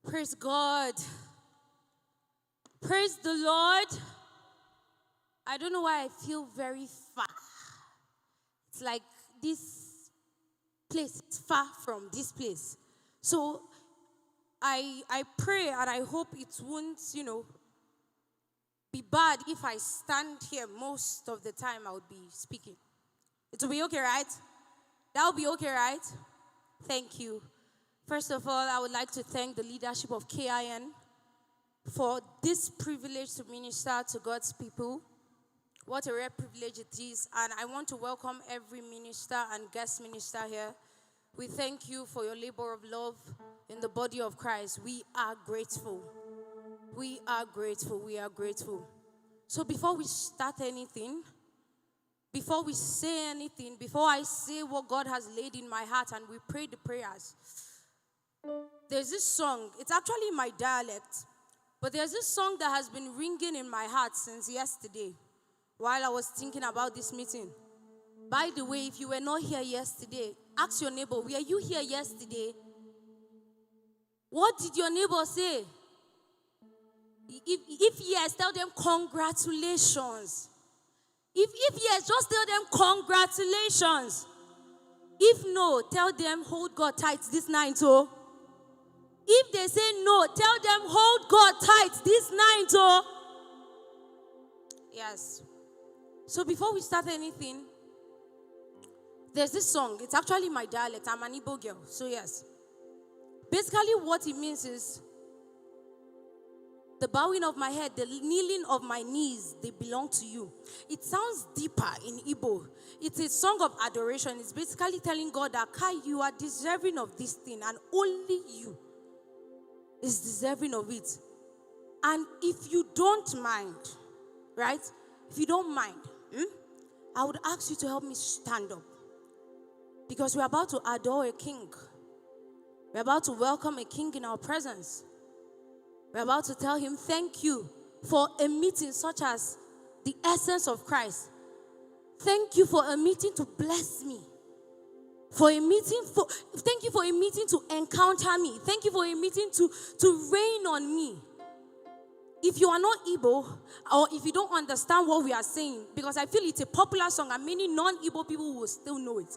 Praise God. Praise the Lord. I don't know why I feel very far. It's like this place is far from this place. So I pray and I hope it won't, be bad if I stand here most of the time I would be speaking. It will be okay, right? That will be okay, right? Thank you. First of all, I would like to thank the leadership of KIN for this privilege to minister to God's people. What a rare privilege it is. And I want to welcome every minister and guest minister here. We thank you for your labor of love in the body of Christ. We are grateful. We are grateful. We are grateful. So before we start anything, before we say anything, before I say what God has laid in my heart and we pray the prayers, there's this song. It's actually my dialect, but there's this song that has been ringing in my heart since yesterday while I was thinking about this meeting. By the way, if you were not here yesterday, ask your neighbor, were you here yesterday? What did your neighbor say? If yes, tell them congratulations. If yes, just tell them congratulations. If no, tell them hold God tight this night, oh. If they say no, tell them hold God tight this night, oh. Yes. So before we start anything, there's this song. It's actually my dialect. I'm an Igbo girl. So yes. Basically what it means is the bowing of my head, the kneeling of my knees, they belong to you. It sounds deeper in Igbo. It's a song of adoration. It's basically telling God that, Kai, you are deserving of this thing, and only you is deserving of it. And if you don't mind, right? If you don't mind, I would ask you to help me stand up. Because we're about to adore a king. We're about to welcome a king in our presence. We're about to tell him thank you for a meeting such as the essence of Christ. Thank you for a meeting to bless me. Thank you for a meeting to encounter me. Thank you for a meeting to reign on me. If you are not Igbo, or if you don't understand what we are saying, because I feel it's a popular song and many non-Igbo people will still know it.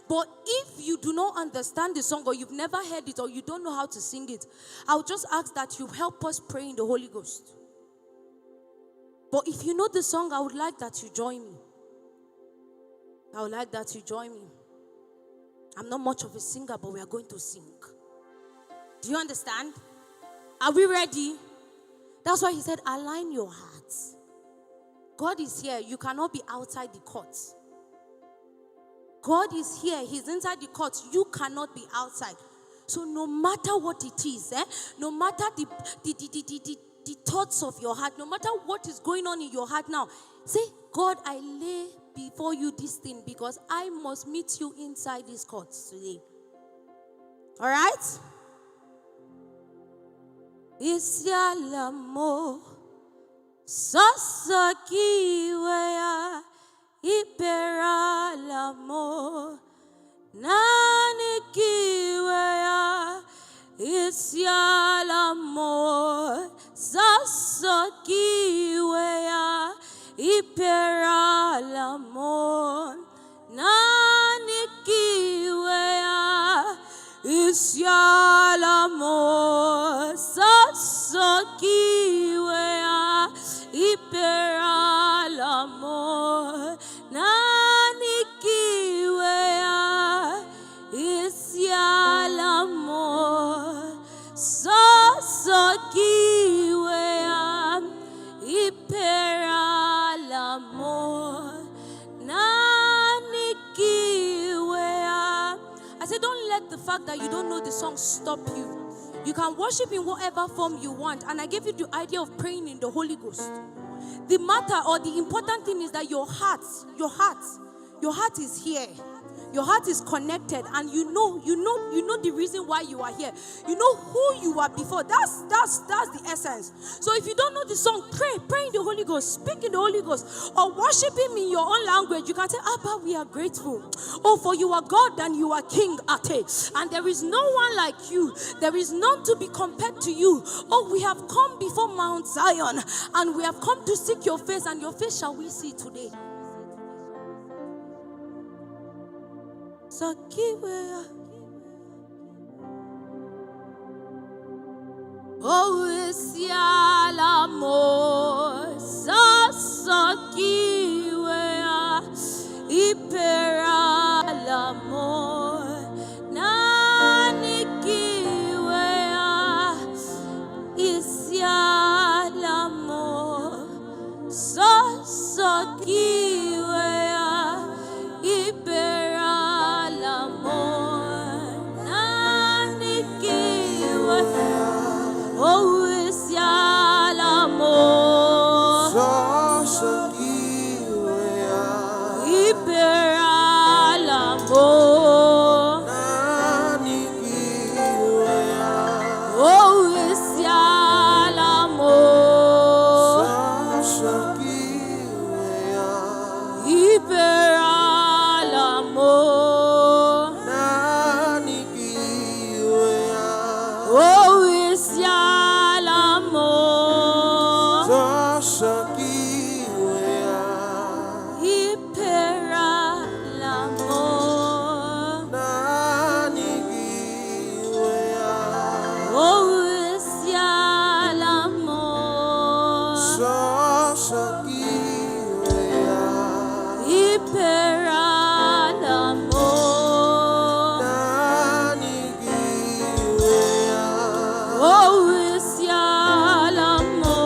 But if you do not understand the song, or you've never heard it, or you don't know how to sing it, I'll just ask that you help us pray in the Holy Ghost. But if you know the song, I would like that you join me. I would like that you join me. I'm not much of a singer, but we are going to sing. Do you understand? Are we ready? That's why he said, align your hearts. God is here. You cannot be outside the court. God is here. He's inside the court. You cannot be outside. So no matter what it is, no matter the thoughts of your heart, no matter what is going on in your heart now, say, God, I lay before you this thing because I must meet you inside this court today. All right? Isialamo sasakiwea iperalamo nanikiwea isialamo sasakiwea iperalamo nanikiwea isialamo sasakiwea iperalamo nanikiwea isialamo sasakiwea iperalamo nanikiwea. I said, don't let the fact that you don't know the song stop you. You can worship in whatever form you want. And I gave you the idea of praying in the Holy Ghost. The matter or the important thing is that your heart Your heart is here. Your heart is connected, and you know the reason why you are here. You know who you are before. That's the essence. So if you don't know the song, pray in the Holy Ghost, speak in the Holy Ghost, or worship Him in your own language. You can say, Abba, we are grateful. Oh, for you are God and you are King, Ate, and there is no one like you. There is none to be compared to you. Oh, we have come before Mount Zion, and we have come to seek your face, and your face shall we see today. Sakiwea. Oh, isialamo sasakiwea iperalamo nanikiwea isialamo sasakiwea iperalamo. Oh, it's Yalamo. Iperalamo. Oh, it's Yalamo. Iperalamo. Oh, it's Yalamo. Iperalamo. Oh, it's Yalamo. Iperalamo. Oh, it's Yalamo.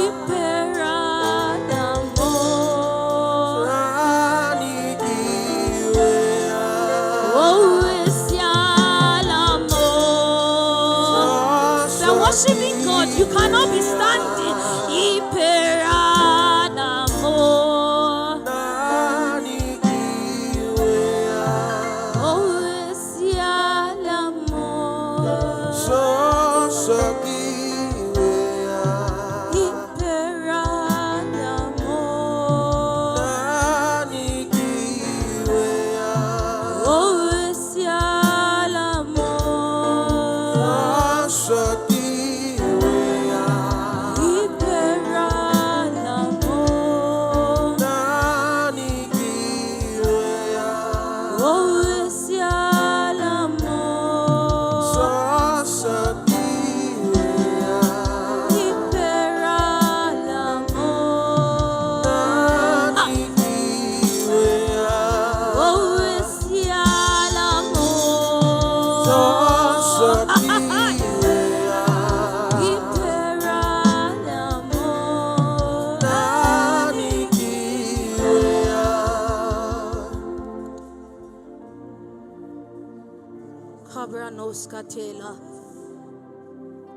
Iperalamo. Oh, it's Yalamo. By worshiping God, you cannot be standing. Iperalamo. Oh, it's Yalamo. Iperalamo. Oh, it's Yalamo. Iperalamo. Oh, it's Yalamo. Iperalamo. Oh, it's Yalamo. Cabranos catela.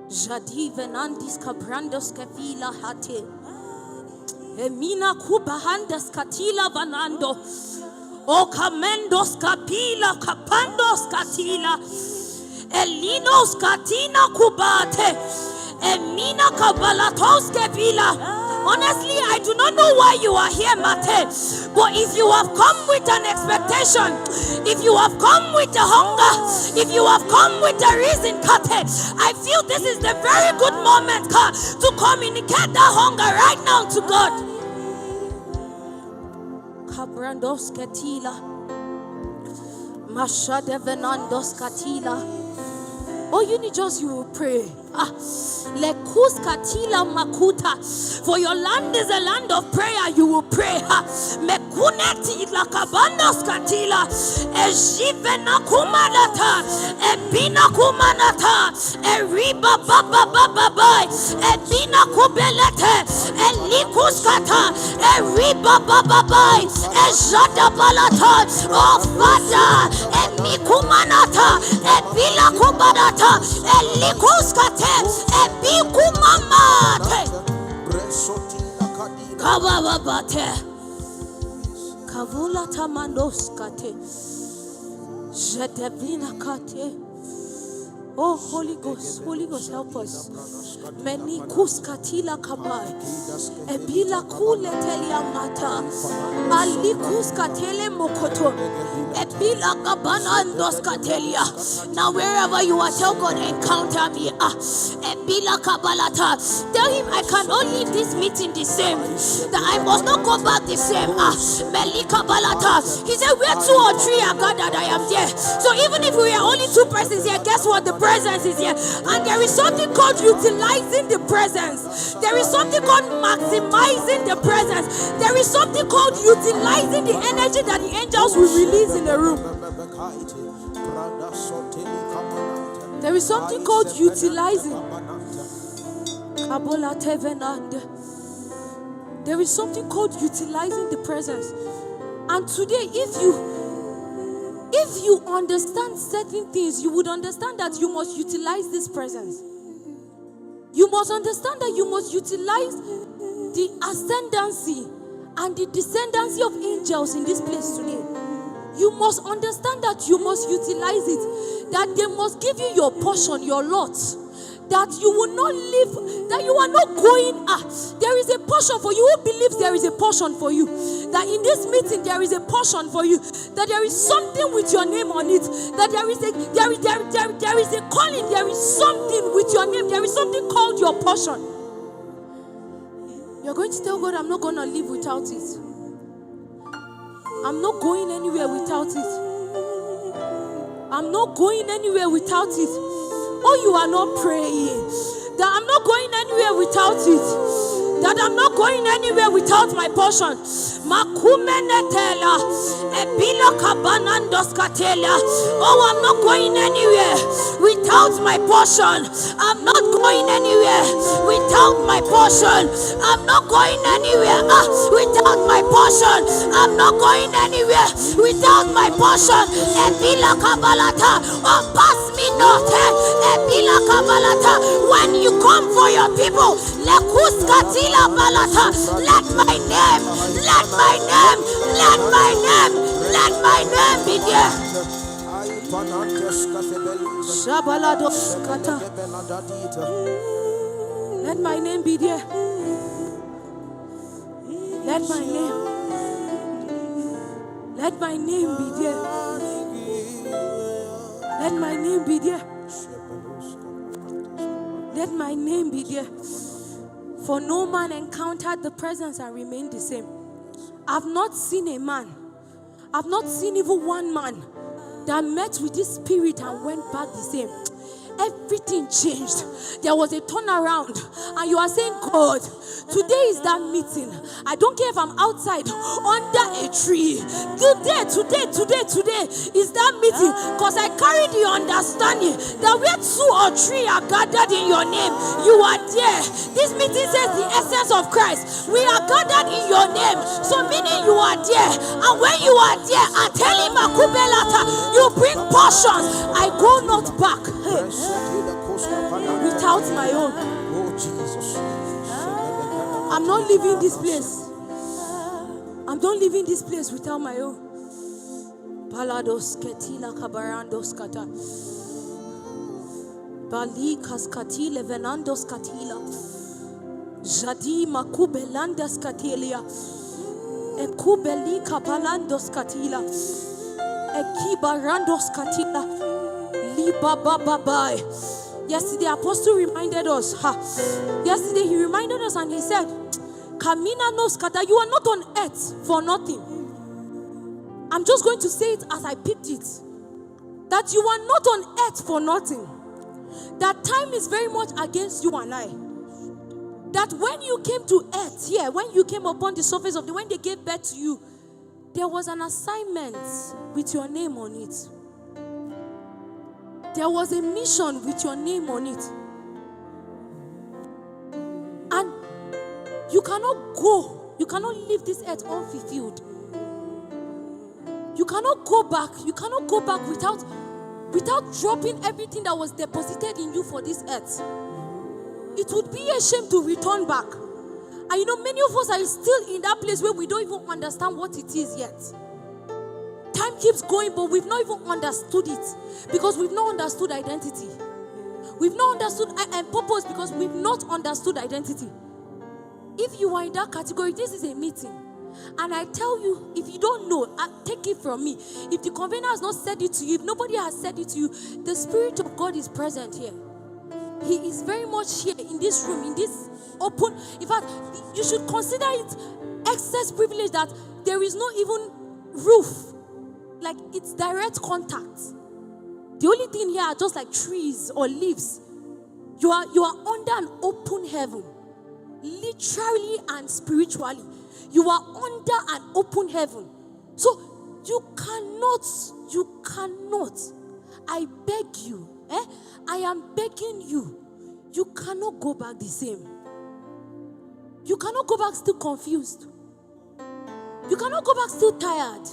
Jadivenandis cabrandos cafila hate. Emina cubahandas catila vanando. O camendos capila capandos catila. Elinos katina kubate. Emina kabalatos kevila. Honestly, I do not know why you are here, Mate. But if you have come with an expectation, if you have come with a hunger, if you have come with a reason, Kate, I feel this is the very good moment, to communicate that hunger right now to God. Kabrandos katila. Mashade venandos katila. All you need just you will pray. Lekus katila makuta. For your land is a land of prayer, you will pray. Mekuneti lakabandos katila. Ejivena kumanata. Ebina kumanata. Eriba baba baba bai. Ebina kubelete. Elikus kata. Eriba baba bai. Ejada balata. Oh Father. Emikumanata. Ebila kubanata. Elikus kate. Ebikumamate. Kabababate. Kavula tamandos kate. Jedevina kate. Oh, Holy Ghost, help us. Many kuskatila kabai. Ebila kule telia mata. Ali kuskatele mokoto. Ebila kabana ndoskatelia. Now wherever you are, tell God, encounter me. Ebila kabalata. Tell him I cannot leave this meeting the same. That I must not go back the same. Melika balata. He said, where 2 or 3 are gathered, I am there. So even if we are only 2 persons here, guess what? The presence is here. And there is something called utilizing the presence. There is something called maximizing the presence. There is something called utilizing the energy that the angels will release in the room. There is something called utilizing. There is something called utilizing the presence. And today, if you understand certain things, you would understand that you must utilize this presence. You must understand that you must utilize the ascendancy and the descendancy of angels in this place today. You must understand that you must utilize it. That they must give you your portion, your lot. That you will not live, that you are not going. There is a portion for you. Who believes there is a portion for you? That in this meeting there is a portion for you. That there is something with your name on it. That there is a calling. There is something with your name. There is something called your portion. You're going to tell God, I'm not going to live without it. I'm not going anywhere without it. I'm not going anywhere without it. Oh, you are not praying. That I'm not going anywhere without it. That I'm not going anywhere without my portion. Makumenetela. Ebila kabanandoskatela. Oh, I'm not going anywhere without my portion. I'm not going anywhere without my portion. I'm not going anywhere without my portion. I'm not going anywhere without my portion. Ebila kabalata. Oh, pass me not. Ebila kabalata. When you come for your people, lekuskatila balata. Let my name be there. Let my name be there. Let my name be there. Let my name be there. Let my name be there. For no man encountered the presence and remained the same. I've not seen a man. I've not seen even one man that met with this spirit and went back the same. Everything changed. There was a turnaround. And you are saying, God, today is that meeting. I don't care if I'm outside, under a tree. Today is that meeting. Because I carry the understanding that where 2 or 3 are gathered in your name, you are there. This meeting says the essence of Christ. We are gathered in your name. So meaning you are there. And when you are there, I tell him, you bring portions. I go not back. Without my own. I'm not leaving this place. I'm not leaving this place without my own. Palados ketila kabarandos kata. Bali kaskatile venandos katila. Jadi makubelandas katilia. Ekubeli kapalandos katila. Ekibarandos katila. Libababai. Yesterday, Apostle reminded us. Yesterday, he reminded us and he said, Kamina knows that you are not on earth for nothing. I'm just going to say it as I picked it. That you are not on earth for nothing. That time is very much against you and I. That when you came to earth here, when you came upon the surface of the, when they gave birth to you, there was an assignment with your name on it. There was a mission with your name on it. And you cannot go. You cannot leave this earth unfulfilled. You cannot go back. You cannot go back without dropping everything that was deposited in you for this earth. It would be a shame to return back. And you know, many of us are still in that place where we don't even understand what it is yet. Time keeps going, but we've not even understood it because we've not understood identity. We've not understood and purpose because we've not understood identity. If you are in that category, this is a meeting. And I tell you, if you don't know, take it from me. If the convener has not said it to you, if nobody has said it to you, the Spirit of God is present here. He is very much here in this room, in this open. In fact, you should consider it excess privilege that there is no even roof. Like, it's direct contact. The only thing here are just like trees or leaves. You are under an open heaven. Literally and spiritually. You are under an open heaven. So, you cannot, I beg you, I am begging you, you cannot go back the same. You cannot go back still confused. You cannot go back still tired.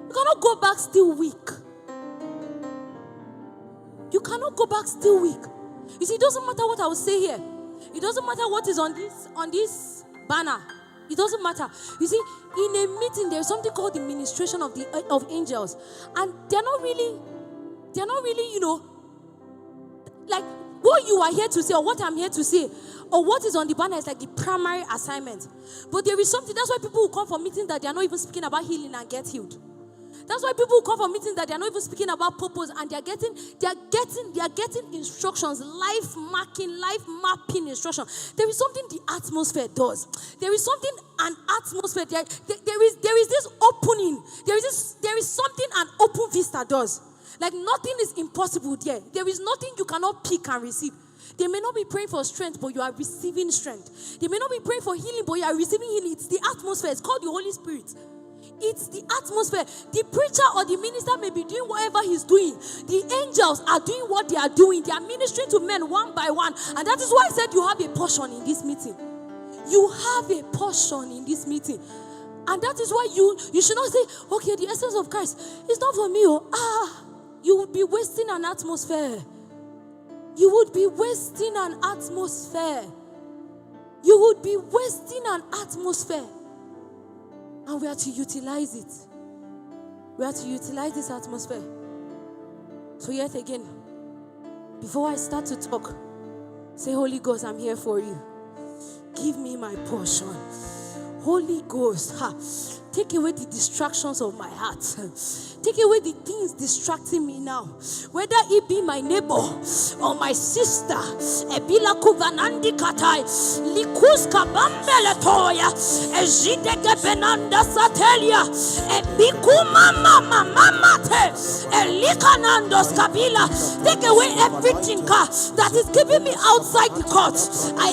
You cannot go back still weak. You cannot go back still weak. You see, it doesn't matter what I will say here. It doesn't matter what is on this banner. It doesn't matter. You see, in a meeting, there's something called the Ministration of angels. And they're not really, you know, like what you are here to say or what I'm here to say or what is on the banner is like the primary assignment. But there is something, that's why people will come for meetings that they are not even speaking about healing and get healed. That's why people come for meetings that they are not even speaking about purpose and they are getting instructions, life mapping instructions. There is something the atmosphere does. There is something an atmosphere. There is this opening. There is something an open vista does. Like nothing is impossible there. There is nothing you cannot pick and receive. They may not be praying for strength, but you are receiving strength. They may not be praying for healing, but you are receiving healing. It's the atmosphere. It's called the Holy Spirit. It's the atmosphere. The preacher or the minister may be doing whatever he's doing. The angels are doing what they are doing. They are ministering to men one by one. And that is why I said you have a portion in this meeting. You have a portion in this meeting. And that is why you should not say, okay, the essence of Christ is not for me. You would be wasting an atmosphere. You would be wasting an atmosphere. You would be wasting an atmosphere. And we are to utilize it. We are to utilize this atmosphere. So yet again, before I start to talk, say, Holy Ghost, I'm here for you. Give me my portion. Holy Ghost, take away the distractions of my heart. Take away the things distracting me now. Whether it be my neighbor or my sister. Ebila kuvanandi katai. Likuska bambeletoya. Ejidege benanda satelia. Ebikuma mama te. Elikanandos kabila. Take away everything that is keeping me outside the court. I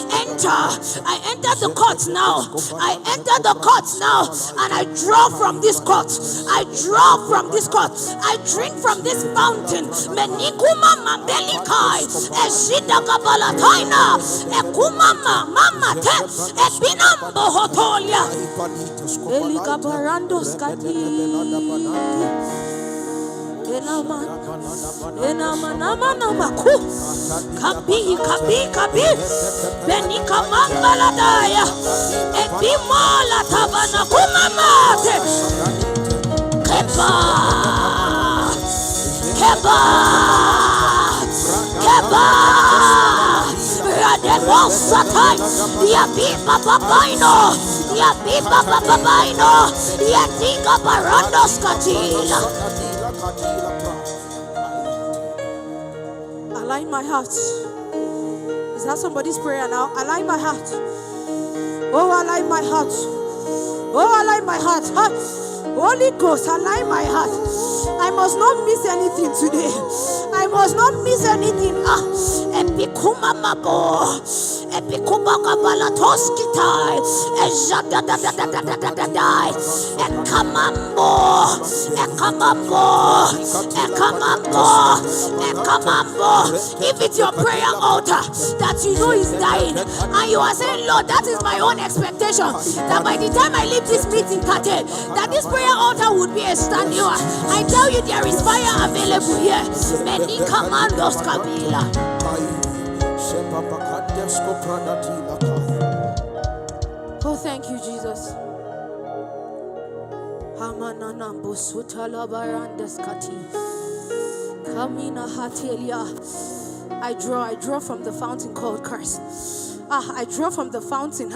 enter the court now. I enter the court now. And I draw from this court. I draw from this court. I drink from this fountain. Menikuma mambelikai. Eshida kabalataina. Ekuma mama te. Ebinambo hotolia. Elika barandos kati. Enama kabi benika mangala daya ebimola tabana kumamate keba radebo satai yabiba babaino yatika barandos katila. Align my heart. Is that somebody's prayer now? Align my heart. Oh, align my heart. Oh, align my heart. Holy Ghost, align my heart. I must not miss anything today. I must not miss anything. Epikuma mabo. Epikuma kabalatoskitai. Ejadadadadadadadadai. Ekamambo. If it's your prayer altar that you know is dying, and you are saying, Lord, that is my own expectation, that by the time I leave this meeting, that this prayer altar would be a standing one. I tell you, there is fire available here. Many commandos kabila. Oh, thank you, Jesus. Hamanana bosutala barandas kati. Kamina hatelia. I draw from the fountain called Christ. I draw from the fountain.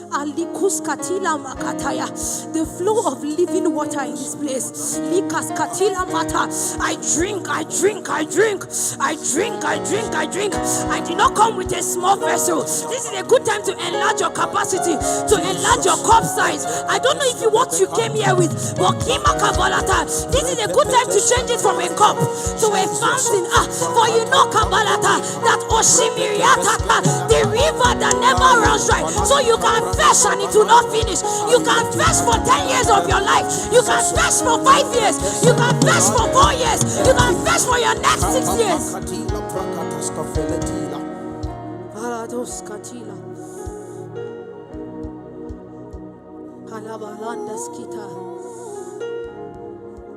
Alikus katila makataya. The flow of living water in this place. Likas katila mata. I drink. I did not come with a small vessel. This is a good time to enlarge your capacity, to enlarge your cup size. I don't know if you what you came here with, but kima kabalata. This is a good time to change it from a cup to a fountain. For you know kabalata that oshimiriata, the river that never runs dry. So you can fetch and it will not finish. You can fetch for 10 years of your life. You can fetch for 5 years. You can fetch for 4 years. You can fetch for your next 6 years.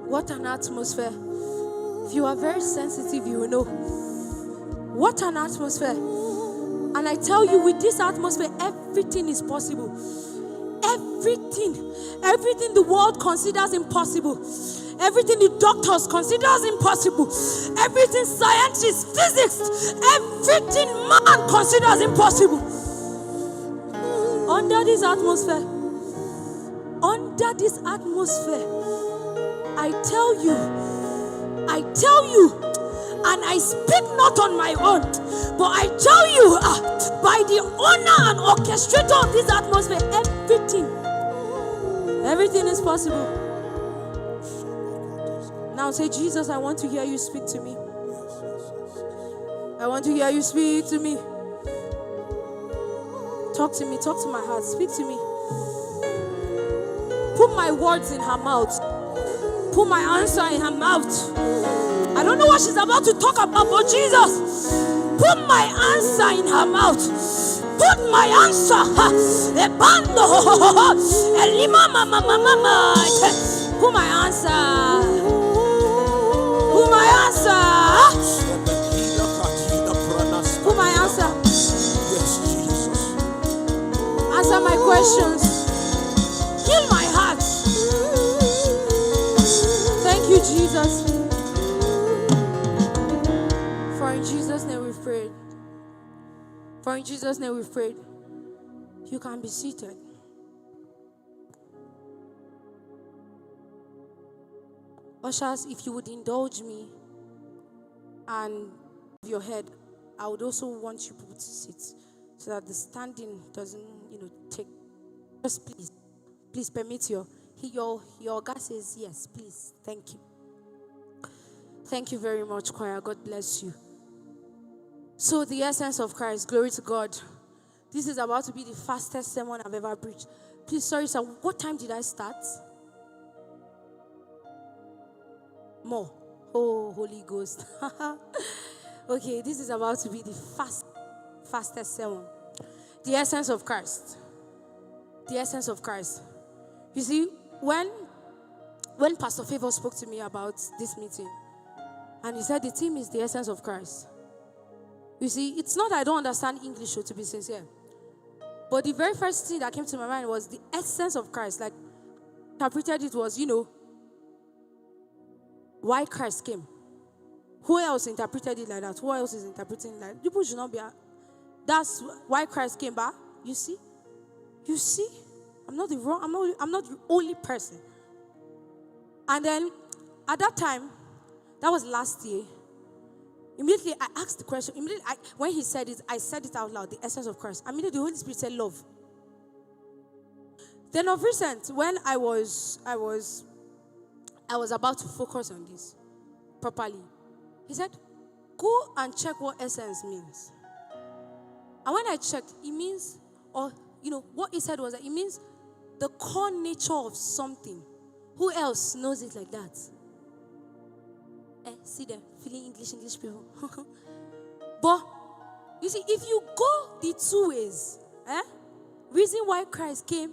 What an atmosphere. If you are very sensitive, you will know. What an atmosphere. And I tell you, with this atmosphere, everything is possible. Everything the world considers impossible. Everything the doctors considers impossible. Everything scientists, physics, everything man considers impossible. Under this atmosphere, I tell you, and I speak not on my own, but I tell you, by the owner and orchestrator of this atmosphere, everything is possible. Now say, Jesus, I want to hear you speak to me. I want to hear you speak to me. Talk to me, talk to my heart, speak to me. Put my words in her mouth. Put my answer in her mouth. I don't know what she's about to talk about, but Jesus, put my answer in her mouth. Put my answer. Put my answer. Put my answer. Put my answer. Answer my questions. Heal my heart. Thank you, Jesus. For in Jesus' name we've prayed. For in Jesus' name we've prayed. You can be seated. Ushers, if you would indulge me and your head, I would also want you people to sit so that the standing doesn't, take. Just please permit your God says yes, please. Thank you. Thank you very much, choir. God bless you. So the essence of Christ, glory to God. This is about to be the fastest sermon I've ever preached. Please, sorry, sir. What time did I start? More. Oh, Holy Ghost. Okay, this is about to be the fastest sermon. The essence of Christ. The essence of Christ. You see, when Pastor Favor spoke to me about this meeting, and he said the theme is the essence of Christ. You see, it's not that I don't understand English, to be sincere. But the very first thing that came to my mind was the essence of Christ. Like, interpreted it was, why Christ came. Who else interpreted it like that? Who else is interpreting it like that? People should not be. That's why Christ came back. You see? I'm not the only person. And then, at that time, that was last year. Immediately, I asked the question. When he said it, I said it out loud, the essence of Christ. Immediately, the Holy Spirit said, love. Then of recent, when I was about to focus on this properly, he said, go and check what essence means. And when I checked, it means, what he said was that it means the core nature of something. Who else knows it like that? See them, feeling English people. But, you see, if you go the two ways, reason why Christ came,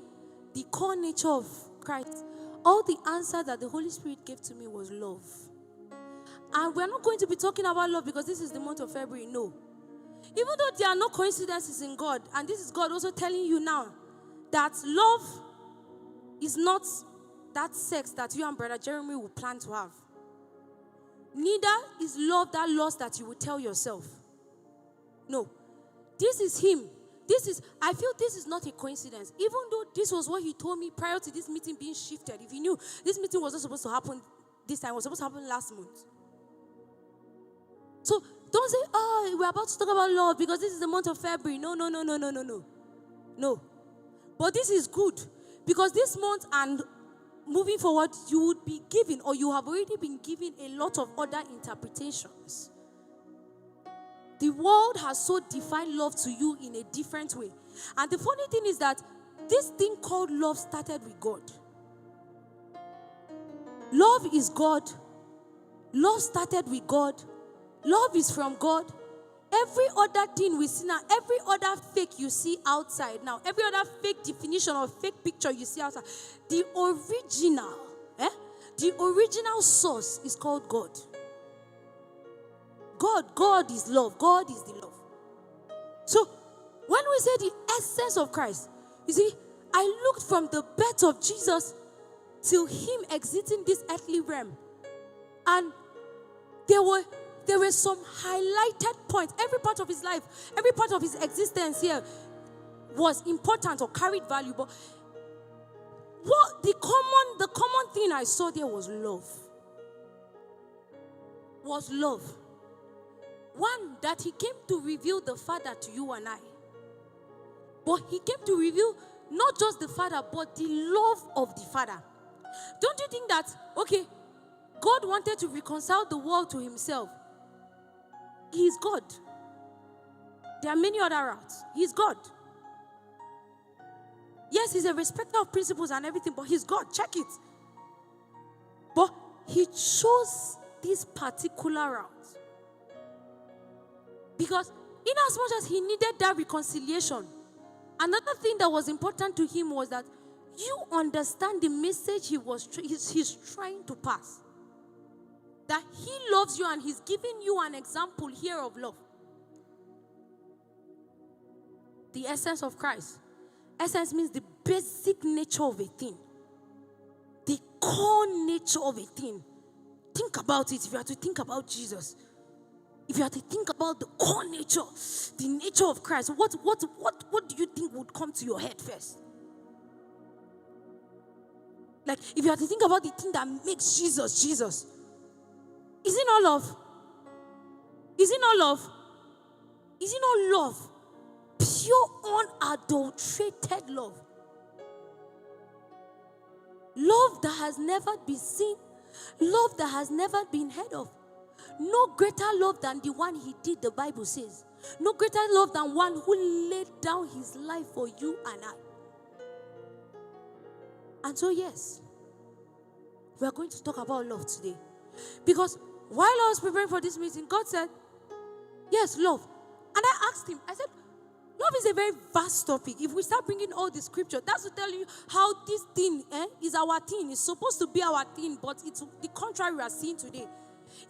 the core nature of Christ, all the answer that the Holy Spirit gave to me was love. And we're not going to be talking about love because this is the month of February, no. Even though there are no coincidences in God, and this is God also telling you now that love is not that sex that you and Brother Jeremy will plan to have. Neither is love that loss that you will tell yourself. No. This is him. I feel this is not a coincidence. Even though this was what he told me prior to this meeting being shifted. If he knew this meeting wasn't supposed to happen this time, it was supposed to happen last month. So don't say, oh, we're about to talk about love because this is the month of February. No. No. But this is good because this month and moving forward, you would be given, or you have already been given, a lot of other interpretations. The world has so defined love to you in a different way. And the funny thing is that this thing called love started with God. Love is God. Love started with God. Love is from God. Every other thing we see now, every other fake you see outside now, every other fake definition or fake picture you see outside, the original source is called God. God is love. God is the love. So, when we say the essence of Christ, you see, I looked from the birth of Jesus till him exiting this earthly realm. And there were some highlighted points. Every part of his life, every part of his existence here was important or carried value. But what the common thing I saw there was love. Was love. One, that he came to reveal the Father to you and I. But he came to reveal not just the Father, but the love of the Father. Don't you think that, okay, God wanted to reconcile the world to himself? He is God. There are many other routes. He is God. Yes, he's a respecter of principles and everything, but he's God. Check it. But he chose this particular route. Because in as much as he needed that reconciliation, another thing that was important to him was that you understand the message he's trying to pass. That he loves you and he's giving you an example here of love. The essence of Christ. Essence means the basic nature of a thing. The core nature of a thing. Think about it. If you have to think about Jesus, if you have to think about the core nature, the nature of Christ, what do you think would come to your head first? Like, if you have to think about the thing that makes Jesus, Jesus, is it not love? Is it not love? Is it not love? Pure, unadulterated love. Love that has never been seen. Love that has never been heard of. No greater love than the one he did, the Bible says. No greater love than one who laid down his life for you and I. And so, yes, we are going to talk about love today. Because while I was preparing for this meeting, God said, yes, love. And I asked him, I said, love is a very vast topic. If we start bringing all the scripture, that's to tell you how this thing is our thing. It's supposed to be our thing, but it's the contrary we are seeing today.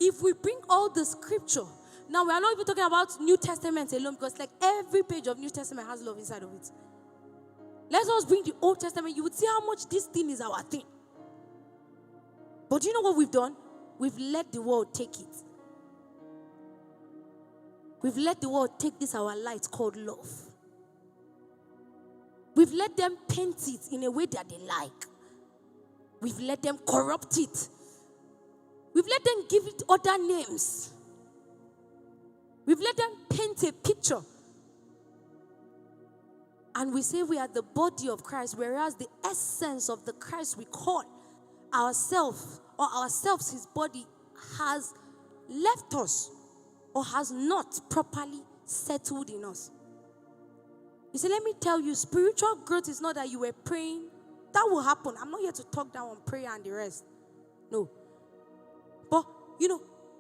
If we bring all the scripture, now we are not even talking about New Testament alone, because like every page of New Testament has love inside of it. Let's just bring the Old Testament. You would see how much this thing is our thing. But do you know what we've done? We've let the world take it. We've let the world take this our light called love. We've let them paint it in a way that they like. We've let them corrupt it. We've let them give it other names. We've let them paint a picture. And we say we are the body of Christ, whereas the essence of the Christ we call ourselves, his body, has left us or has not properly settled in us. You see, let me tell you, spiritual growth is not that you were praying. That will happen. I'm not here to talk down on prayer and the rest. No. But,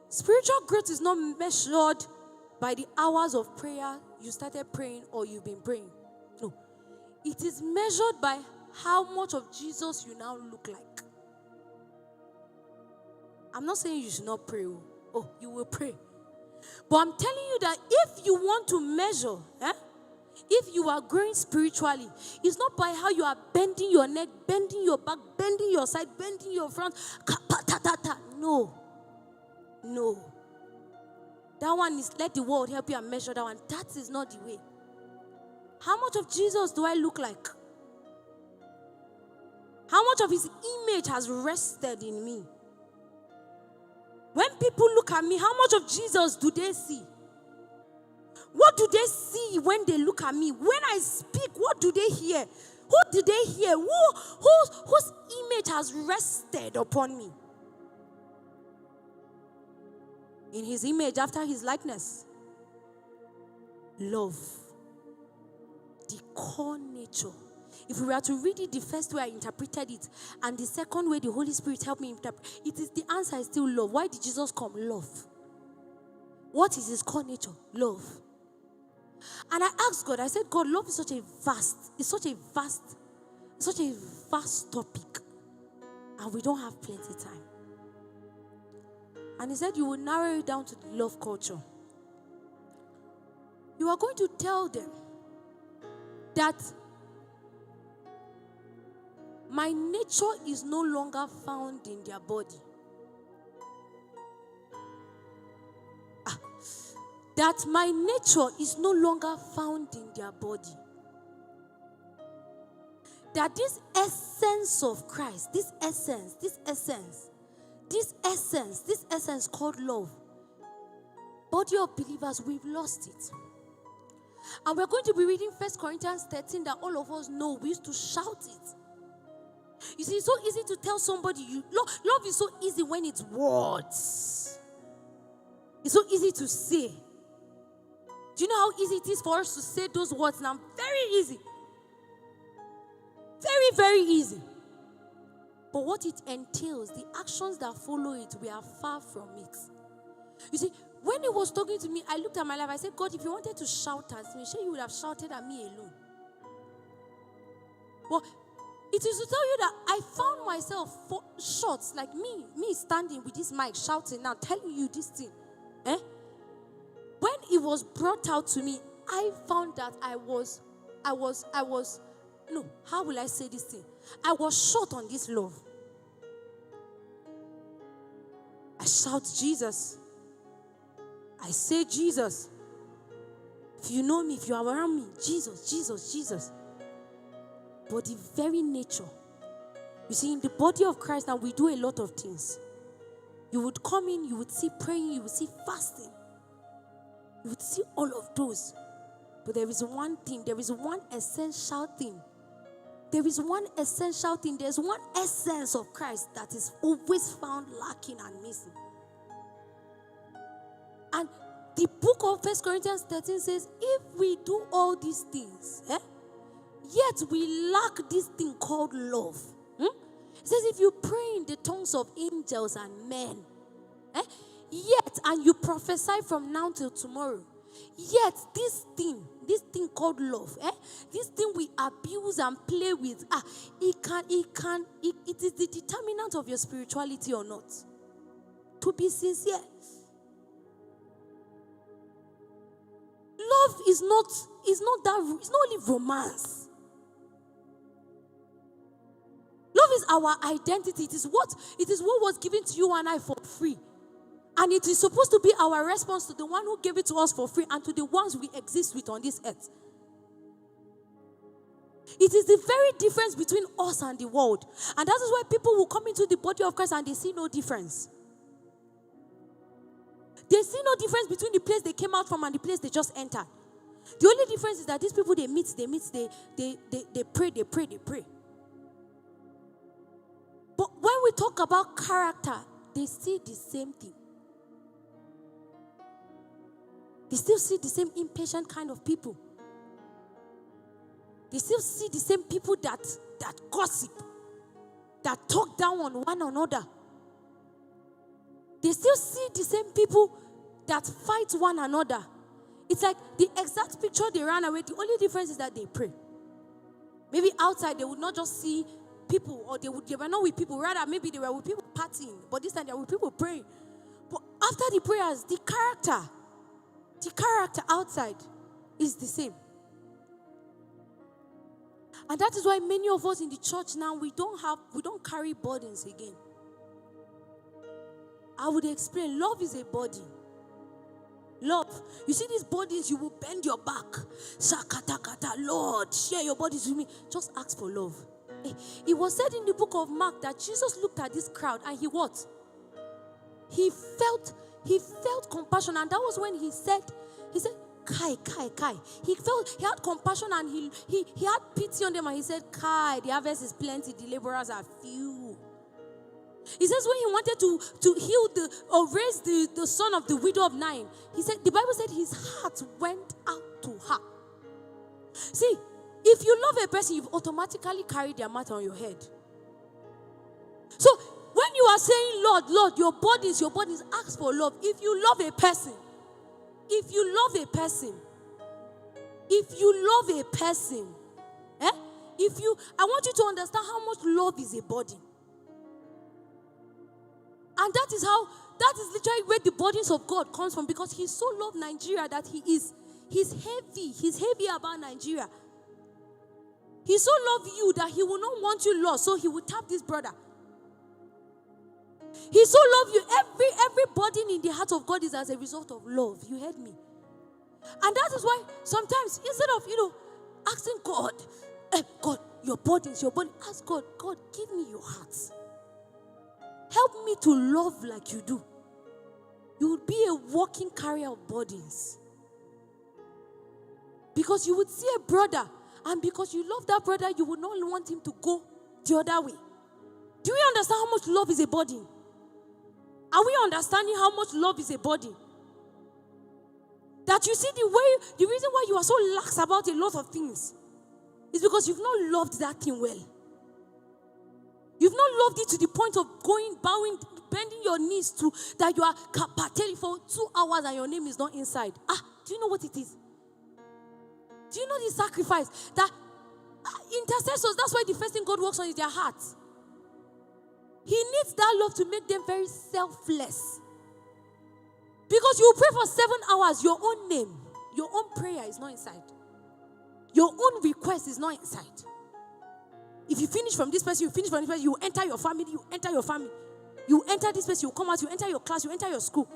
spiritual growth is not measured by the hours of prayer you started praying or you've been praying. No. It is measured by how much of Jesus you now look like. I'm not saying you should not pray. Oh, you will pray. But I'm telling you that if you want to measure, If you are growing spiritually, it's not by how you are bending your neck, bending your back, bending your side, bending your front. No. No. That one is let the world help you and measure that one. That is not the way. How much of Jesus do I look like? How much of his image has rested in me? When people look at me, how much of Jesus do they see? What do they see when they look at me? When I speak, what do they hear? Who do they hear? Whose image has rested upon me? In his image, after his likeness. Love. The core nature. If we were to read it, the first way I interpreted it, and the second way the Holy Spirit helped me interpret, the answer is still love. Why did Jesus come? Love. What is his core nature? Love. And I asked God, I said, God, love is such a vast topic. And we don't have plenty time. And he said, you will narrow it down to the love culture. You are going to tell them that my nature is no longer found in their body. That my nature is no longer found in their body. That this essence of Christ, this essence called love, body of believers, we've lost it. And we're going to be reading 1 Corinthians 13 that all of us know. We used to shout it. You see, it's so easy to tell somebody love is so easy when it's words. It's so easy to say. Do you know how easy it is for us to say those words now? Very easy. Very, very easy. But what it entails, the actions that follow it, we are far from it. You see, when he was talking to me, I looked at my life. I said, God, if you wanted to shout at me, sure you would have shouted at me alone. But it is to tell you that I found myself for shots like me standing with this mic shouting now, telling you this thing. When it was brought out to me, I found that how will I say this thing? I was short on this love. I shout Jesus. I say Jesus. If you know me, if you are around me, Jesus, Jesus, Jesus. But the very nature. You see, in the body of Christ now, we do a lot of things. You would come in, you would see praying, you would see fasting. You would see all of those. But there is one thing, there is one essential thing. There is one essential thing. There's one essence of Christ that is always found lacking and missing. And the book of 1 Corinthians 13 says, if we do all these things, yet we lack this thing called love. It says if you pray in the tongues of angels and men, yet, and you prophesy from now till tomorrow, yet this thing called love, this thing we abuse and play with, it is the determinant of your spirituality or not. To be sincere. Love is not only romance. Love is our identity. It is what was given to you and I for free. And it is supposed to be our response to the one who gave it to us for free and to the ones we exist with on this earth. It is the very difference between us and the world. And that is why people will come into the body of Christ and they see no difference. They see no difference between the place they came out from and the place they just entered. The only difference is that these people they pray. But when we talk about character, they see the same thing. They still see the same impatient kind of people. They still see the same people that gossip, that talk down on one another. They still see the same people that fight one another. It's like the exact picture they ran away. The only difference is that they pray. Maybe outside they would not just see people, or they were not with people. Rather, maybe they were with people partying. But this time they were with people praying. But after the prayers, the character outside is the same. And that is why many of us in the church now, we don't carry burdens again. I would explain, love is a body. Love. You see these bodies, you will bend your back. Sakatakata, Lord, share your bodies with me. Just ask for love. It was said in the book of Mark that Jesus looked at this crowd and he what? He felt compassion, and that was when he said, Kai. He had compassion and he had pity on them, and he said, Kai, the harvest is plenty, the laborers are few. He says when he wanted to heal or raise the son of the widow of Nain, he said, the Bible said his heart went out to her. See, if you love a person, you've automatically carried their matter on your head. So when you are saying, Lord, your bodies, ask for love. If you love a person, I want you to understand how much love is a body. And that is literally where the burdens of God comes from, because he so loved Nigeria that he's heavy about Nigeria. He so loved you that he will not want you lost, so he will tap this brother. He so loved you. Every burden in the heart of God is as a result of love. You heard me? And that is why sometimes instead of, asking God, God, your burdens, ask God, give me your heart. Help me to love like you do. You would be a walking carrier of burdens. Because you would see a brother, and because you love that brother, you would not want him to go the other way. Do we understand how much love is a burden? Are we understanding how much love is a burden? That you see the reason why you are so lax about a lot of things is because you've not loved that thing well. You've not loved it to the point of bowing, bending your knees to that you are kapateli for 2 hours and your name is not inside. Do you know what it is? Do you know the sacrifice? That intercessors, that's why the first thing God works on is their hearts. He needs that love to make them very selfless. Because you pray for 7 hours, your own name, your own prayer is not inside. Your own request is not inside. If you finish from this person, you enter your family, you enter this place, you come out, you enter your class, you enter your school.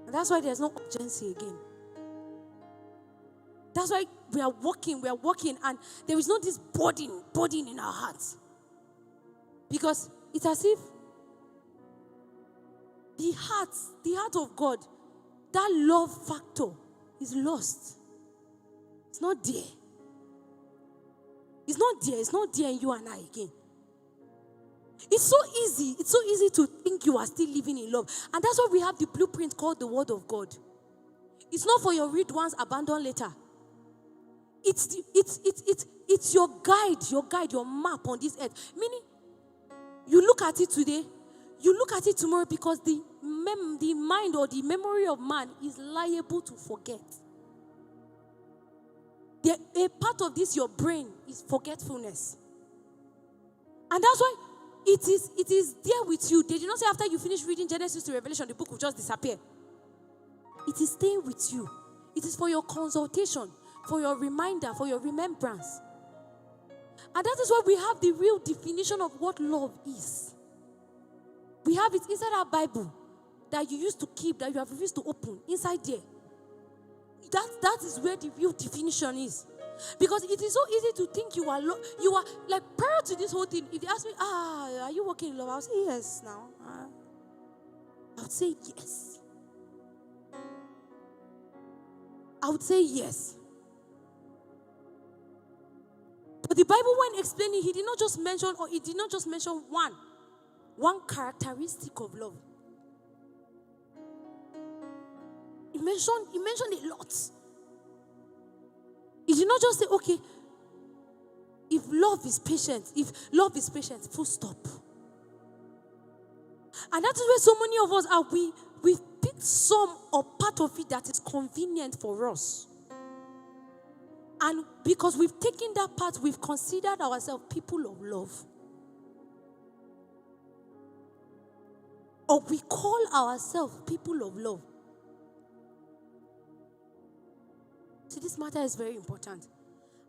And that's why there's no urgency again. That's why we are walking, and there is not this burden in our hearts. Because it's as if the heart of God, that love factor is lost. It's not there. It's not there in you and I again. It's so easy to think you are still living in love. And that's why we have the blueprint called the Word of God. It's not for your read once, abandon later. It's your guide, your map on this earth. Meaning, you look at it today, you look at it tomorrow, because the mind or the memory of man is liable to forget. A part of this, your brain, is forgetfulness. And that's why it is there with you. They did not say after you finish reading Genesis to Revelation, the book will just disappear. It is staying with you. It is for your consultation, for your reminder, for your remembrance. And that is why we have the real definition of what love is. We have it inside our Bible that you used to keep, that you have refused to open, inside there. That is where the real definition is. Because it is so easy to think you are like, prior to this whole thing, if they ask me, are you walking in love? I'll say yes now. I would say yes. I would say yes. But the Bible, when explaining, it did not just mention one characteristic of love. He mentioned a lot. He did not just say, okay, if love is patient, full stop. And that is where so many of us are. We've picked some or part of it that is convenient for us. And because we've taken that part, we've considered ourselves people of love. Or we call ourselves people of love. See, this matter is very important.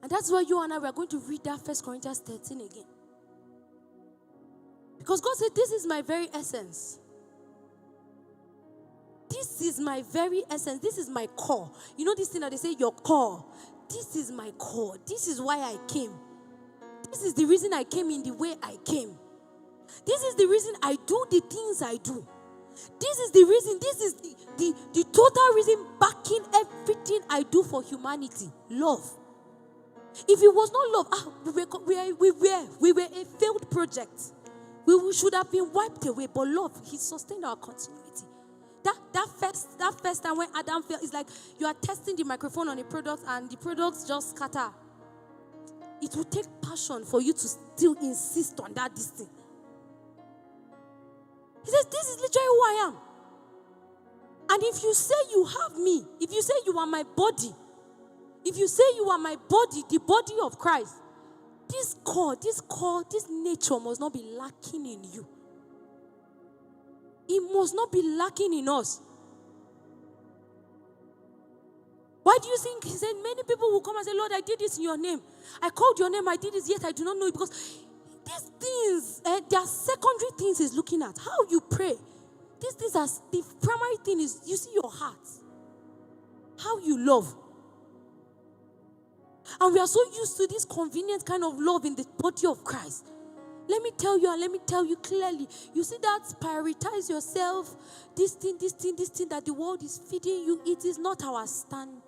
And that's why you and I, we are going to read that 1 Corinthians 13 again. Because God said, this is my very essence. This is my very essence. This is my core. You know this thing that they say, your core. This is my core. This is why I came. This is the reason I came in the way I came. This is the reason I do the things I do. This is the reason, this is the total reason backing everything I do for humanity. Love. If it was not love, we were a failed project. We should have been wiped away. But love, He sustained our continuity. That first time when Adam fell, it's like you are testing the microphone on a product and the product just scatter. It will take passion for you to still insist on that thing. He says, this is literally who I am. And if you say you have me, if you say you are my body, if you say you are my body, the body of Christ, this nature must not be lacking in you. It must not be lacking in us. Why do you think He said many people will come and say, Lord, I did this in your name. I called your name, I did this, yet I do not know it. Because these things, there are secondary things He's looking at. How you pray. These things are, the primary thing is, you see your heart. How you love. And we are so used to this convenient kind of love in the body of Christ. Let me tell you, and let me tell you clearly. You see that prioritize yourself, this thing that the world is feeding you, it is not our standard.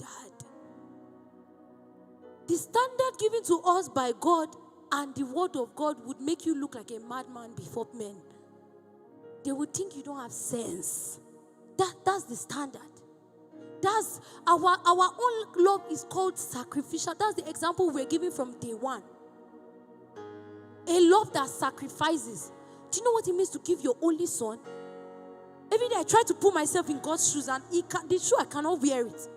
The standard given to us by God and the word of God would make you look like a madman before men. They would think you don't have sense. That's the standard. That's our own love is called sacrificial. That's the example we're giving from day one. A love that sacrifices. Do you know what it means to give your only son? Every day I try to put myself in God's shoes and the shoe I cannot wear it.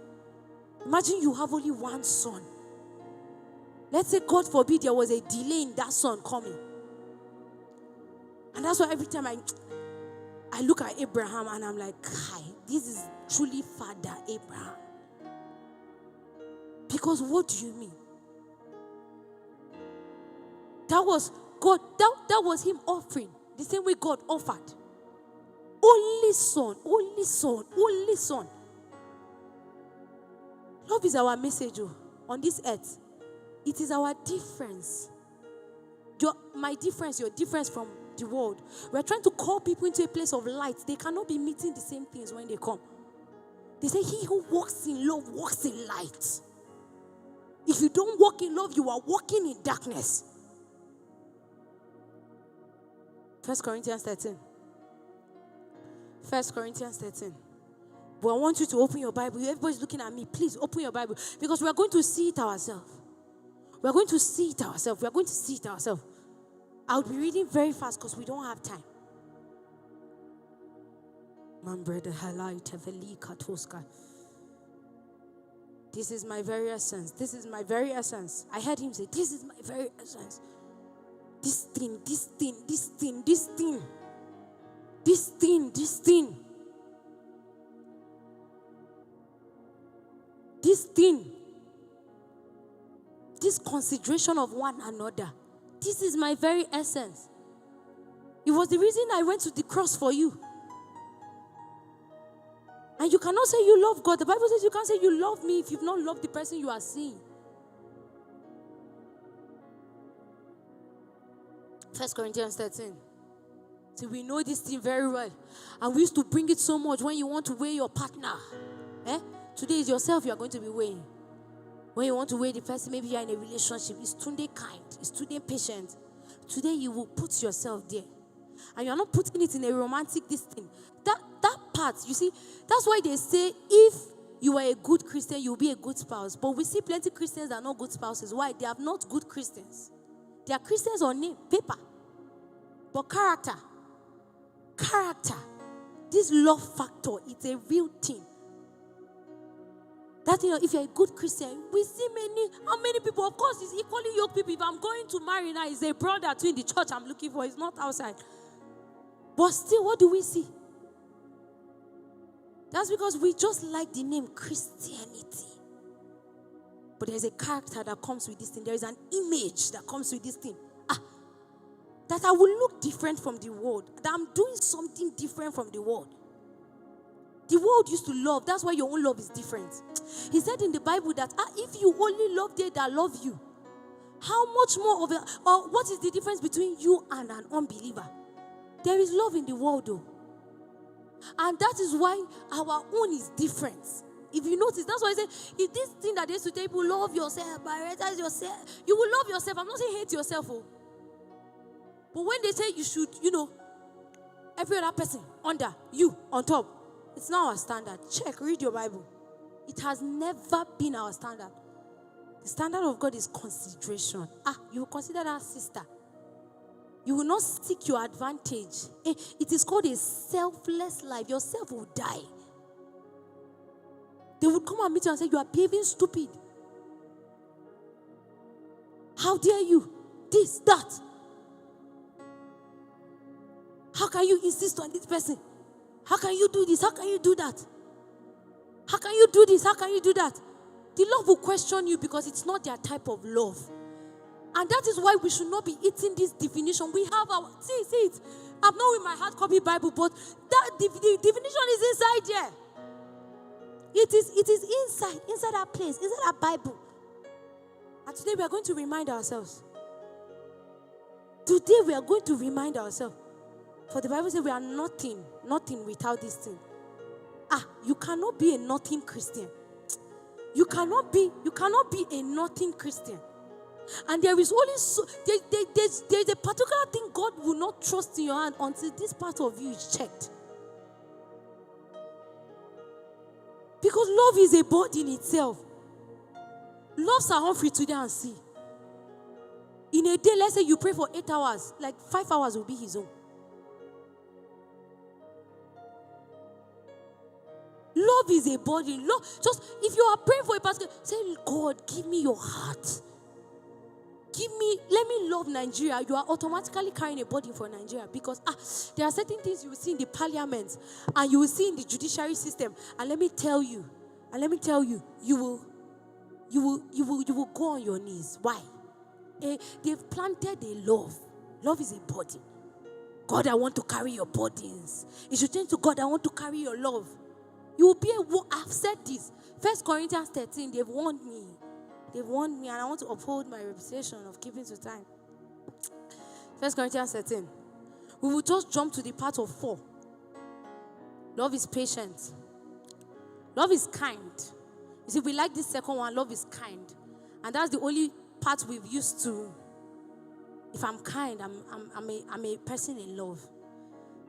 Imagine you have only one son. Let's say, God forbid, there was a delay in that son coming. And that's why every time I look at Abraham and I'm like, hi, this is truly Father Abraham. Because what do you mean? That was God, that was Him offering the same way God offered. Only son, only son, only son. Love is our message on this earth. It is our difference. My difference, your difference from the world. We're trying to call people into a place of light. They cannot be meeting the same things when they come. They say, he who walks in love walks in light. If you don't walk in love, you are walking in darkness. 1 Corinthians 13. 1 Corinthians 13. But I want you to open your Bible. Everybody's looking at me. Please open your Bible. Because we are going to see it ourselves. We are going to see it ourselves. We are going to see it ourselves. I'll be reading very fast because we don't have time. This is my very essence. This is my very essence. I heard him say, this is my very essence. This thing, this thing, this thing, this thing. This thing, this thing. This thing. This consideration of one another. This is my very essence. It was the reason I went to the cross for you. And you cannot say you love God. The Bible says you can't say you love me if you've not loved the person you are seeing. 1 Corinthians 13. See, we know this thing very well. And we used to bring it so much when you want to weigh your partner. Today is yourself you are going to be weighing. When you want to weigh the person, maybe you are in a relationship. It's today kind. It's today patient. Today you will put yourself there. And you are not putting it in a romantic this thing. That part, you see, that's why they say if you are a good Christian, you'll be a good spouse. But we see plenty of Christians that are not good spouses. Why? They are not good Christians. They are Christians on name, paper. But character. This love factor, it's a real thing. That, if you're a good Christian, we see how many people, of course, it's equally yoked people. If I'm going to marry now, it's a brother too in the church I'm looking for. It's not outside. But still, what do we see? That's because we just like the name Christianity. But there's a character that comes with this thing. There is an image that comes with this thing. That I will look different from the world. That I'm doing something different from the world. The world used to love. That's why your own love is different. He said in the Bible that if you only love they that love you, how much more of it, or what is the difference between you and an unbeliever? There is love in the world though. And that is why our own is different. If you notice, that's why I say, if this thing that they used to tell people, love yourself, prioritize yourself, you will love yourself. I'm not saying hate yourself. But when they say you should, every other person under, you on top, it's not our standard. Check, read your Bible. It has never been our standard. The standard of God is consideration. You will consider that sister. You will not seek your advantage. It is called a selfless life. Yourself will die. They would come and meet you and say, you are behaving stupid. How dare you? This, that. How can you insist on this person? How can you do this? How can you do that? How can you do this? How can you do that? The love will question you because it's not their type of love. And that is why we should not be eating this definition. We have our, see it. I'm not with my hard copy Bible, but that the definition is inside there. It is inside our place, inside our Bible. And today we are going to remind ourselves. Today we are going to remind ourselves. For the Bible says we are nothing without this thing. You cannot be a nothing Christian. You cannot be a nothing Christian. And there is only there's a particular thing God will not trust in your hand until this part of you is checked. Because love is a body in itself. Love Sir Humphrey today and see. In a day, let's say you pray for 8 hours, like 5 hours will be his own. Love is a body. Love, just if you are praying for a person, say, God, give me your heart. Let me love Nigeria. You are automatically carrying a burden for Nigeria because there are certain things you will see in the parliament and you will see in the judiciary system. And let me tell you, you will go on your knees. Why? They've planted a love. Love is a burden. God, I want to carry your burdens. You should turn to God, I want to carry your love. You will be I've said this. 1 Corinthians 13, they've warned me. They've warned me, and I want to uphold my reputation of keeping to time. 1 Corinthians 13. We will just jump to the part of 4. Love is patient. Love is kind. You see, we like this second one. Love is kind. And that's the only part we've used to. If I'm kind, I'm a person in love.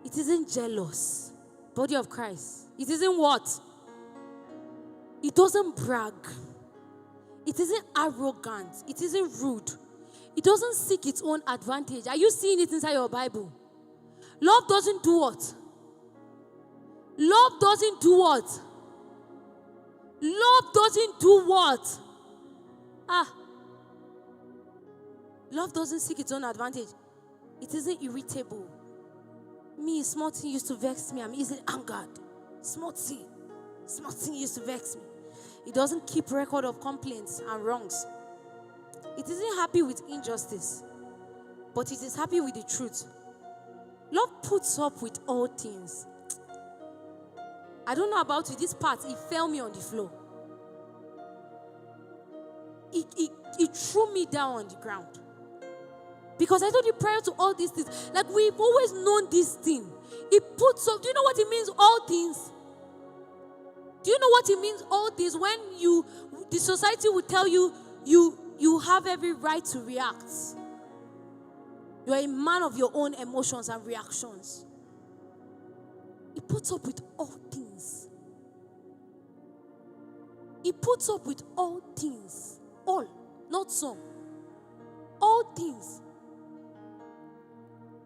It isn't jealous. Body of Christ. It isn't what? It doesn't brag. It isn't arrogant. It isn't rude. It doesn't seek its own advantage. Are you seeing it inside your Bible? Love doesn't do what? Love doesn't do what? Love doesn't do what? Love doesn't seek its own advantage. It isn't irritable. Me, small thing used to vex me. I'm easily angered. Small thing used to vex me. It doesn't keep record of complaints and wrongs. It isn't happy with injustice, but it is happy with the truth. Love puts up with all things. I don't know about you, this part, it fell me on the floor. It threw me down on the ground. Because I told you prior to all these things, like we've always known this thing. It puts up, do you know what it means, all things? Do you know what it means, all things? When the society will tell you, you have every right to react. You're a man of your own emotions and reactions. It puts up with all things. It puts up with all things. All, not some. All things.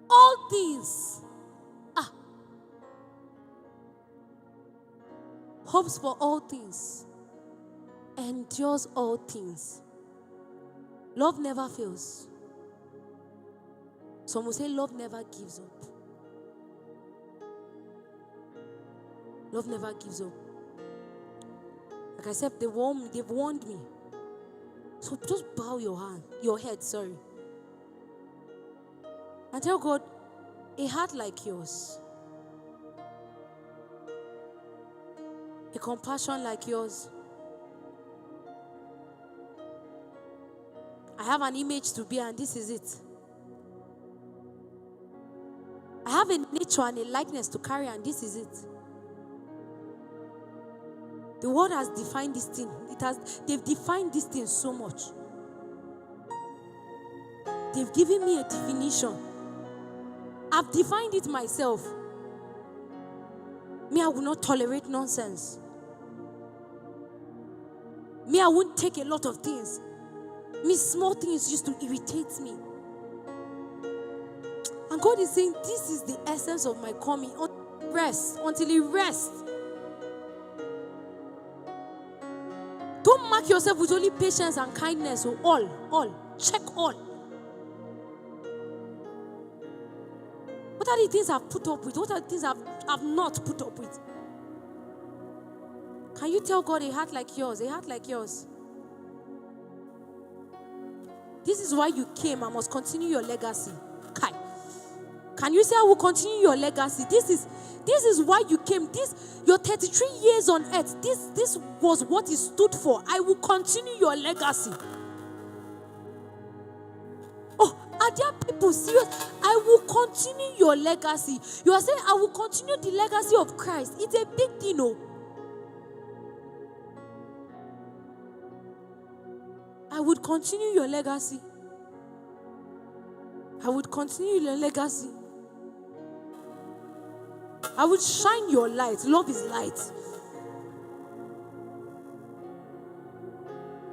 All things. Hopes for all things. Endures all things. Love never fails. Some will say love never gives up. Love never gives up. Like I said, they've warned me. So just bow your head, and tell God, a heart like yours, a compassion like yours. I have an image to bear, and this is it. I have a nature and a likeness to carry, and this is it. The world has defined this thing. They've defined this thing so much. They've given me a definition. I've defined it myself. Me, I will not tolerate nonsense. Me, I won't take a lot of things. Me, small things used to irritate me. And God is saying, this is the essence of my coming. Rest until He rests. Don't mark yourself with only patience and kindness. Or all. Check all. What are the things I've put up with? What are the things I've not put up with? Can you tell God, a heart like yours? A heart like yours. This is why you came. I must continue your legacy. Kai. Can you say, I will continue your legacy? This is why you came. Your 33 years on earth, this was what it stood for. I will continue your legacy. Oh, are there people serious? I will continue your legacy. You are saying, I will continue the legacy of Christ. It's a big thing, no? I would continue your legacy. I would continue your legacy. I would shine your light. Love is light.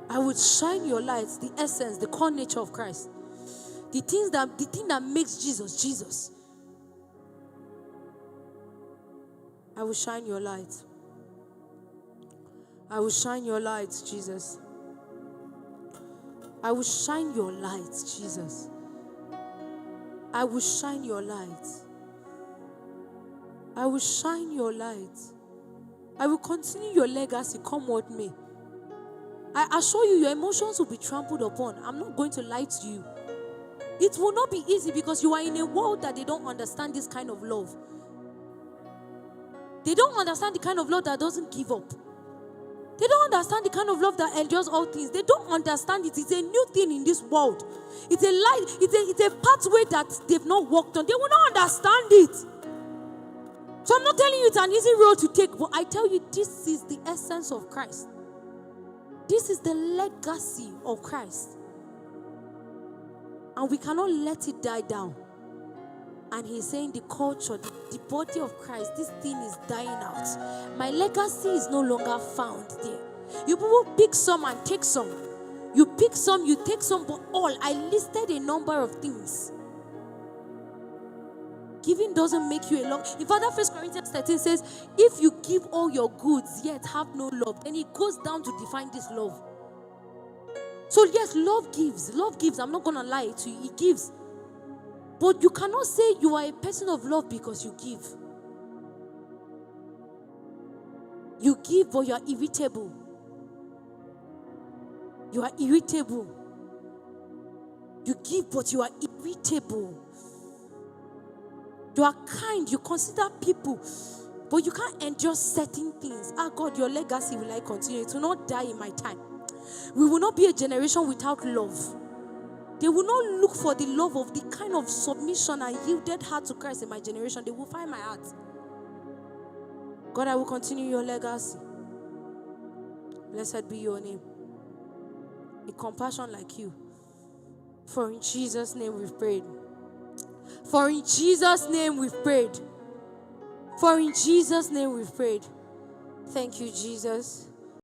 I would shine your light, the essence, the core nature of Christ. The thing that makes Jesus, Jesus. I will shine your light. I will shine your light, Jesus. I will shine your light, Jesus. I will shine your light. I will shine your light. I will continue your legacy, come what may. I assure you, your emotions will be trampled upon. I'm not going to lie to you. It will not be easy because you are in a world that they don't understand this kind of love. They don't understand the kind of love that doesn't give up. They don't understand the kind of love that endures all things. They don't understand it. It's a new thing in this world. It's a light. It's a pathway that they've not walked on. They will not understand it. So I'm not telling you it's an easy road to take, but I tell you this is the essence of Christ. This is the legacy of Christ. And we cannot let it die down. And He's saying the culture, the body of Christ, this thing is dying out. My legacy is no longer found there. You people pick some and take some. You pick some, you take some, but all. I listed a number of things. Giving doesn't make you a love. In fact, 1 Corinthians 13 says, if you give all your goods yet have no love, then it goes down to define this love. So yes, love gives. Love gives. I'm not going to lie to you. It gives. But you cannot say you are a person of love because you give. You give, but you are irritable. You are irritable. You give, but you are irritable. You are kind. You consider people, but you can't endure certain things. God, your legacy will I continue. It will not die in my time. We will not be a generation without love. They will not look for the love of the kind of submission and yielded heart to Christ in my generation. They will find my heart. God, I will continue your legacy. Blessed be your name. A compassion like you. For in Jesus' name we've prayed. For in Jesus' name we've prayed. For in Jesus' name we've prayed. Thank you, Jesus.